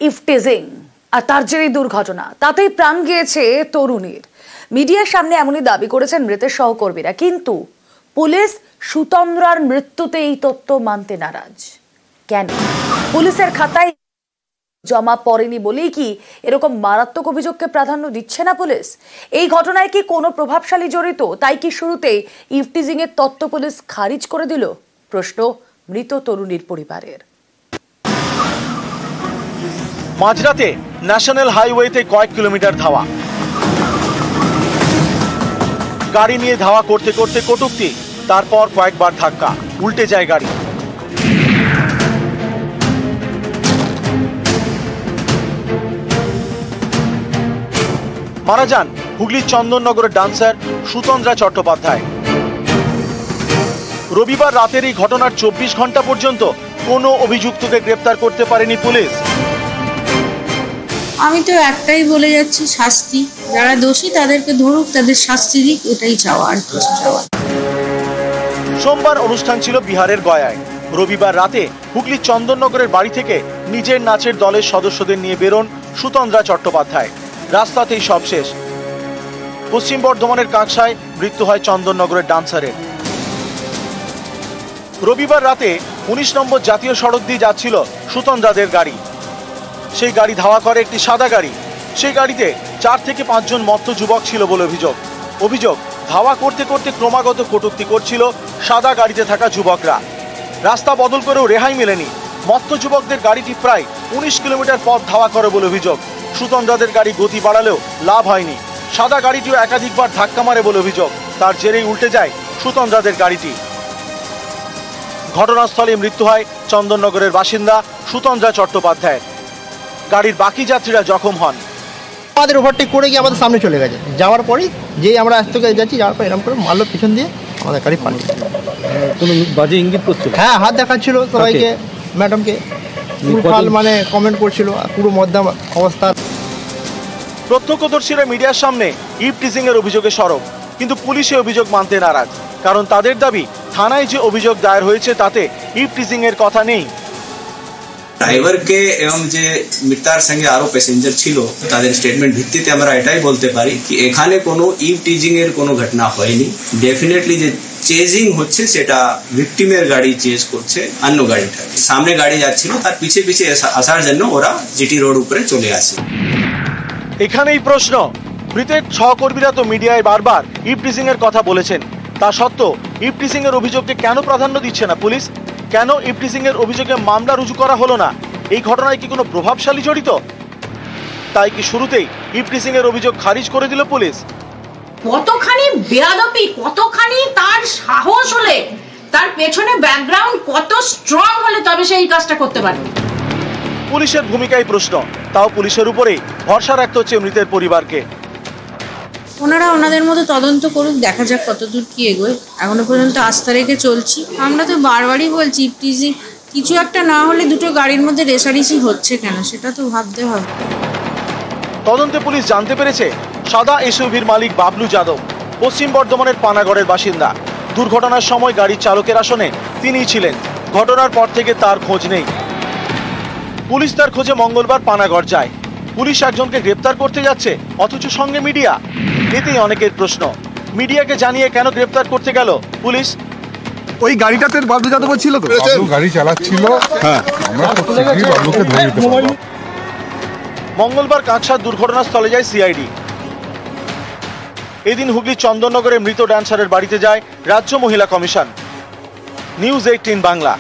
Eve teasing আর তার জেরেই দুর্ঘটনা, তাতেই প্রাণ গিয়েছে তরুণীর। মিডিয়ার সামনে এমনই দাবি করেছেন মৃতের সহকর্মীরা, কিন্তু পুলিশ সুতন্দ্রার মৃত্যুতে এই তথ্য মানতে নারাজ। কেন? পুলিশের খাতায় জমা পড়েনি বলেই কি এরকম মারাত্মক অভিযোগকে প্রাধান্য দিচ্ছে না পুলিশ? এই ঘটনায় কি কোনো প্রভাবশালী জড়িত? তাই কি শুরুতেই ইফটিজিং এর তথ্য পুলিশ খারিজ করে দিল? প্রশ্ন মৃত তরুণীর পরিবারের। মাঝরাতে ন্যাশনাল হাইওয়েতে কয়েক কিলোমিটার ধাওয়া, গাড়ি নিয়ে ধাওয়া করতে করতে কটূক্তি, তারপর কয়েকবার ধাক্কা, উল্টে যায় গাড়ি। মারা যান হুগলির চন্দননগরের ডান্সার সুতন্দ্রা চট্টোপাধ্যায়। রবিবার রাতের এই ঘটনার 24 ঘন্টা পর্যন্ত কোনো অভিযুক্তকে গ্রেপ্তার করতে পারেনি পুলিশ। আমি তো একটাই বলে যাচ্ছি, শাস্তি, যারা দোষী তাদেরকে ধরুক, তাদের শাস্তি দিক, এটাই চাওয়া, আর কিছু চাওয়া। সোমবার অনুষ্ঠান ছিল বিহারের গয়ায়। রবিবার রাতে হুগলির চন্দননগরের বাড়ি থেকে নিজের নাচের দলের সদস্যদের নিয়ে বেরোন সুতন্দ্রা চট্টোপাধ্যায়। রাস্তাতেই সব শেষ। পশ্চিম বর্ধমানের কাঁকসায় মৃত্যু হয় চন্দননগরের ডান্সারের। রবিবার রাতে 19 নম্বর জাতীয় সড়ক দিয়ে যাচ্ছিল সুতন্দ্রাদের গাড়ি। সেই গাড়ি ধাওয়া করে একটি সাদা গাড়ি। সেই গাড়িতে 4 থেকে 5 জন মত্ত যুবক ছিল বলে অভিযোগ ধাওয়া করতে করতে ক্রমাগত কটূক্তি করছিল সাদা গাড়িতে থাকা যুবকরা। রাস্তা বদল করেও রেহাই মেলেনি। মত্ত যুবকদের গাড়িটি প্রায় 19 কিলোমিটার পথ ধাওয়া করে বলে অভিযোগ। সুতন্দ্রাদের গাড়ি গতি বাড়ালেও লাভ হয়নি। সাদা গাড়িটিও একাধিকবার ধাক্কা মারে বলে অভিযোগ। তার জেরেই উল্টে যায় সুতন্দ্রাদের গাড়িটি। ঘটনাস্থলে মৃত্যু হয় চন্দননগরের বাসিন্দা সুতন্দ্রা চট্টোপাধ্যায়। গাড়ির বাকি যাত্রীরা জখম হন। আমাদের ওভারটেক করে গিয়ে আমাদের সামনে চলে গেছে। যাওয়ার পরেই যেই আমরা আজ থেকে যাচ্ছি, যাওয়ার পর এরকম করে মারলো পিছন দিয়ে, আমাদের গাড়ি পালিয়ে। কোনো বাজে ইঙ্গিত করছিল? হ্যাঁ, হাত দেখাচ্ছিল সবাইকে, ম্যাডামকে মানে কমেন্ট করছিল, পুরো মধ্যম অবস্থা। প্রত্যক্ষদর্শীরা মিডিয়ার সামনে ইফটিজিং এর অভিযোগে সরব, কিন্তু পুলিশে অভিযোগ মানতে নারাজ। কারণ তাদের দাবি, থানায় যে অভিযোগ দায়ের হয়েছে তাতে ইফটিজিং এর কথা নেই। ড্রাইভারকে এবং যে মৃতার সঙ্গে আরো প্যাসেঞ্জার ছিল তাদের স্টেটমেন্ট ভিত্তিতে আমরা এটাই বলতে পারি কি এখানে কোনো ইফটিজিং এর কোনো ঘটনা হয়নি। ডেফিনেটলি যে চেজিং হচ্ছে সেটা ভিকটিমের গাড়ি চেজ করছে অন্য গাড়িটা। সামনে গাড়ি যাচ্ছিল, তার পিছে পিছে আসার জন্য ওরা জিটি রোড উপরে চলে আসে। এখানেই প্রশ্ন, মৃতের সহকর্মীরা তো মিডিয়ায় বারবার ইফটিজিং এর কথা বলেছেন। তা সত্ত্বেও ইফটিজিং এর অভিযোগকে কেন প্রাধান্য দিচ্ছে না পুলিশ? কেন ইফটিজিং এর অভিযোগে মামলা রুজু করা হলো না? এই ঘটনায় কি কোনো প্রভাবশালী জড়িত? তাই কি শুরুতেই ইফটিজিং এর অভিযোগ খারিজ করে দিল পুলিশ? কতখানি বেয়াদবি, কতখানি তার সাহস হলে, তার পেছনে ব্যাকগ্রাউন্ড কত স্ট্রং হলে তবে সে এই কাজটা করতে পারে। পুলিশের ভূমিকায় প্রশ্ন। তাও পুলিশের উপরেই ভরসা রাখতে হচ্ছে মৃতের পরিবারকে। ওনারা ওনাদের মতো তদন্ত করুক, দেখা যাক কতদূর কি এগোয়। এখনো পর্যন্ত আস্থা রেখে চলছি। আমরা তো বারবারই বলছি, ইফটিজিং কিছু একটা না হলে দুটো গাড়ির মধ্যে রেষারেষি হচ্ছে কেন, সেটা তো ভাবতে হবে। তদন্তে পুলিশ জানতে পেরেছে সাদা এসইউভির মালিক বাবলু যাদব পশ্চিম বর্ধমানের পানাগড়ের বাসিন্দা। দুর্ঘটনার সময় গাড়ির চালকের আসনে তিনিই ছিলেন। ঘটনার পর থেকে তার খোঁজ নেই। পুলিশ তার খোঁজে মঙ্গলবার পানাগড় যায়। পুলিশ একজনকে গ্রেপ্তার করতে যাচ্ছে, অথচ সঙ্গে মিডিয়া। এতেই অনেকের প্রশ্ন, মিডিয়াকে জানিয়ে কেন গ্রেপ্তার করতে গেল পুলিশ? ওই গাড়িটাতে বাবলু যাদব ছিল তো, বাবলু গাড়ি চালাচ্ছিল। হ্যাঁ, আমরা বাবলুকে ধরে নিতে পারবো। মঙ্গলবার কাঁকসার দুর্ঘটনাস্থলে যায় সিআইডি। এদিন হুগলির চন্দননগরে মৃত ড্যান্সারের বাড়িতে যায় রাজ্য মহিলা কমিশন। নিউজ 18 বাংলা।